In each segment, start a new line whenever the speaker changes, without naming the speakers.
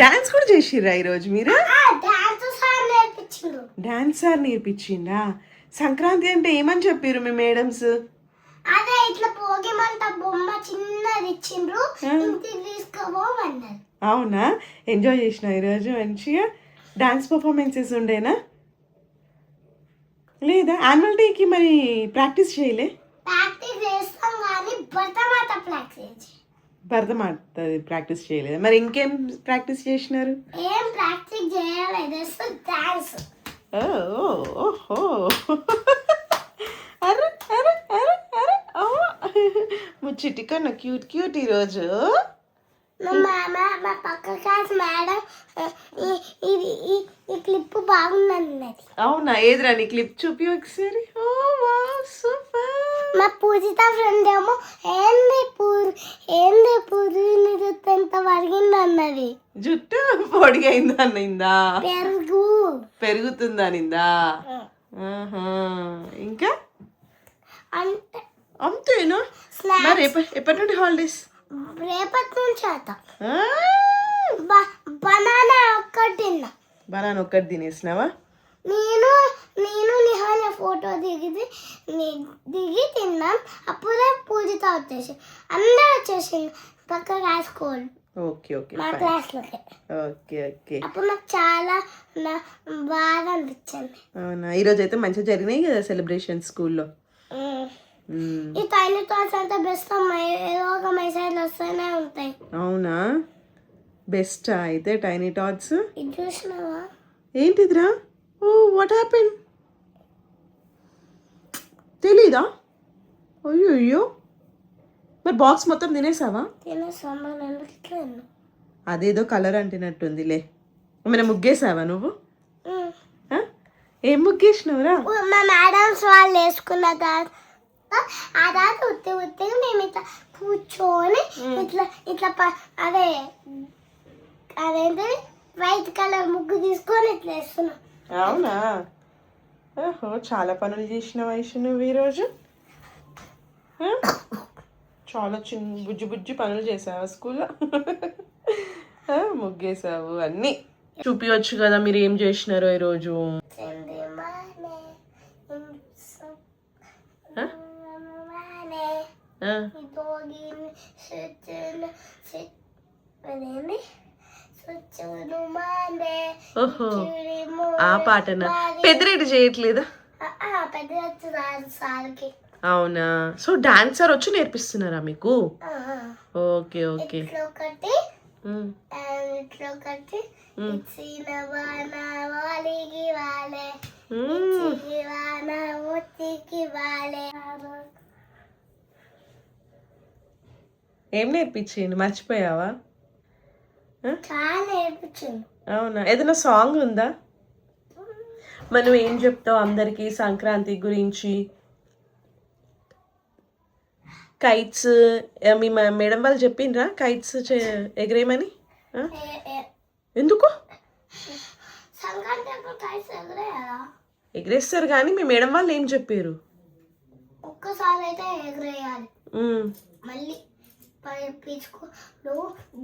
Dance కూడా చేసిర్రా ఈరోజు మీరు? Dance sir నేర్పించిందా? సంక్రాంతి అంటే ఏమని చెప్పారు మీ మేడమ్స్?
అదే ఇట్లా పోగిమంట బొమ్మ చిన్నది ఇచ్చిండ్రు, ఇంటికి తీసుకోమన్నారు.
అవునా? ఎంజాయ్ చేసిన ఈరోజు మంచిగా? డాన్స్ పర్ఫార్మెన్సెస్ ఉండేనా లేదా? యాన్యువల్ డేకి మరి ప్రాక్టీస్ చేయలే?
ప్రాక్టీస్ చేస్తాం కానీ
భరతమాత ప్రాక్టీస్ చేయలేదు. మరి ఇంకేం ప్రాక్టీస్ చేసినారు?
ఏం ప్రాక్టీస్ చేయలేదు, డాన్స్.
ఓహో అరే అరే అరే అరే ముచ్చిటి కన్నా క్యూట్ క్యూట్ ఈరోజు.
మా పక్క క్లాస్ మేడం ఈ క్లిప్ బాగుందన్నది.
అవునా? ఏదిరా నీ క్లిప్ చూపి ఒకసారి. ఓ వావ్ సూపర్.
మా పూజిత ఫ్రెండ్ ఏమో ఏంది పూరి జుట్టు ఎంత వరిగిందన్నది.
జుట్టు పొడిగైందా అనిందా? పెరుగుతుందా అనిందా? ఇంకా అంతేనా? మరి ఎప్పటి నుండి హాలిడేస్?
రేపటి నుంచి అవుతా. బనానా ఒక్కటి
తినేసినావా?
నేను నిహాల ఫోటో దిగి తిన్నాం. అప్పుడే పూజిత వచ్చేసి అందరూ వచ్చేసి పక్క రాసుకోవాలి.
ఓకే ఓకే
మా క్లాస్లోకి.
Okay okay.
అప్పుడు నాకు చాలా బాగా అనిపించింది.
అవునా? ఈరోజు అయితే మంచిగా జరిగినాయి కదా సెలబ్రేషన్ స్కూల్లో?
ఈ టైనీ టాట్స్ అంతా బెస్ట్. ఏదో ఒక మెసేజ్లు వస్తూనే ఉంటాయి.
అవునా? బెస్ట్ అయితే టైనీ టాట్స్.
ఇది చూసినావా?
ఏంటిదిరా? Oh what happen? తెలీదా? అయ్యో మరి బాక్స్ మొత్తం తినేసావా? అదేదో కలర్ అంటినట్టుందిలే. ఏమైనా ముగ్గేసావా నువ్వు? ఏం ముగ్గేసినావురా?
మా మేడమ్స్ వాళ్ళు వేసుకున్న ఆ తర్వాత ఉత్తిగా మేము ఇట్లా కూర్చొని ఇట్లా అదేంటి వైట్ కలర్ ముగ్గు తీసుకొని ఇట్లా వేస్తున్నాం.
అవునా? ఓహో చాలా పనులు చేసిన వయసు నువ్వు ఈరోజు. చాలా బుజ్జి పనులు చేసావా స్కూల్లో? ముగ్గేసావు అన్నీ చూపించవచ్చు కదా మీరు ఏం చేసినారో ఈరోజు. ఓహో ఆ పాటనా? పెద్దరెడ్డి చేయట్లేదా? అవునా? సో డాన్సర్ వచ్చి నేర్పిస్తున్నారా మీకు? Okay okay. ఏం నేర్పించింది? మర్చిపోయావా? అవునా? ఏదైనా సాంగ్ ఉందా? మనం ఏం చెప్తావు అందరికి సంక్రాంతి గురించి? కైట్స్ మీ మేడం వాళ్ళు చెప్పిండ్రా కైట్స్ ఎగరేయమని? ఎందుకు? ఎగరేస్తారు కానీ మీ మేడం వాళ్ళు ఏం చెప్పారు?
ఒక్కసారి అయితే ఎగరేయాలి, మళ్ళీ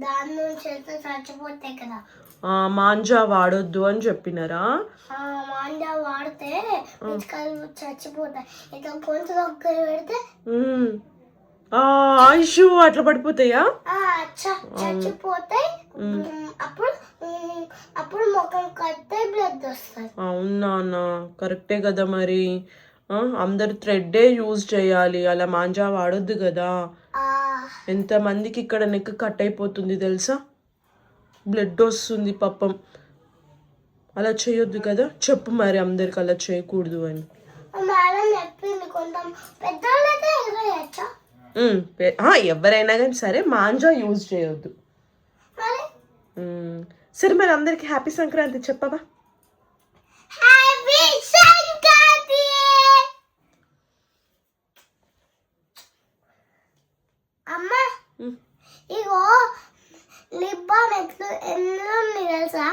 దాని నుంచి చచ్చిపోతాయి కదా.
మాంజా వాడొద్దు అని చెప్పినారా?
మాంజా వాడితే పిచ్చుకలు చచ్చిపోతాయి. ఇట్లా కొంచెం ఒక్కరు పెడితే
ఐషు అట్లా పడిపోతాయా?
చచ్చిపోతాయి. అప్పుడు ముఖం కట్టే బ్లడ్ వస్తాయి.
అవునా? కరెక్టే కదా మరి. అందరు థ్రెడ్డే యూజ్ చేయాలి, అలా మాంజా వాడొద్దు కదా. ఎంతమందికి ఇక్కడ నెక్ కట్ అయిపోతుంది తెలుసా? బ్లడ్ వస్తుంది పాపం. అలా చేయొద్దు కదా. చెప్పు మరి అందరికి అలా చేయకూడదు అని. ఎవరైనా కానీ సరే మాంజా యూజ్ చేయొద్దు. సరే మరి అందరికి హ్యాపీ సంక్రాంతి చెప్పవా?
అమ్మా ఇగో లిప్ బామ్ ఎన్నో ఉంది తెలుసా?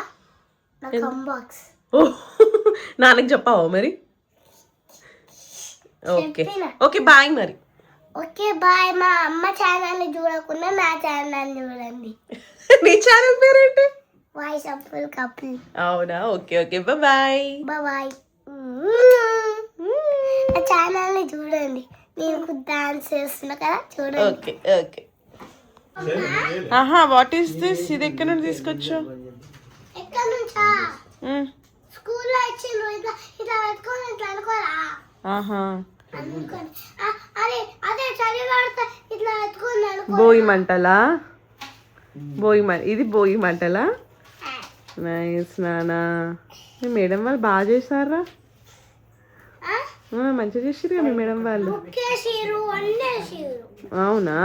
నాన్నకి చెప్పావా మరి? ఓకే ఓకే బాయ్ మరి.
Okay bye. మా అమ్మ ఛానల్ని చూడకుండా నా ఛానల్ చూడండి.
నీ ఛానల్ పేరేంటి?
Hi సప్పుల్ couple.
అవునా, ఓకే ఓకే, బాయ్.
బాయ్. నా ఛానల్ ని చూడండి, నేను డాన్స్ చేస్తున్నా కదా, చూడండి.
Okay okay. What is this? ఇది ఎక్కడ నుండి తీసుకొచ్చు?
ఎక్కడ నుంచా? స్కూల్లో ఇచ్చిండ్రు. ఇట్లా ఇట్లా పెట్టుకొని ఇట్లా అనుకోరా అనుకోని. అదే అదే చలివాడితే ఇట్లా పెట్టుకొని అనుకో.
భోగి మంటలా? ఇది భోగి మంటలా? నైస్ నానా. మీ మేడం వాళ్ళు బాగా చేశారా? మంచిగా చేసిరు మీ మేడం వాళ్ళు.
ముక్కేసిరు, వండేసిరు.
అవునా?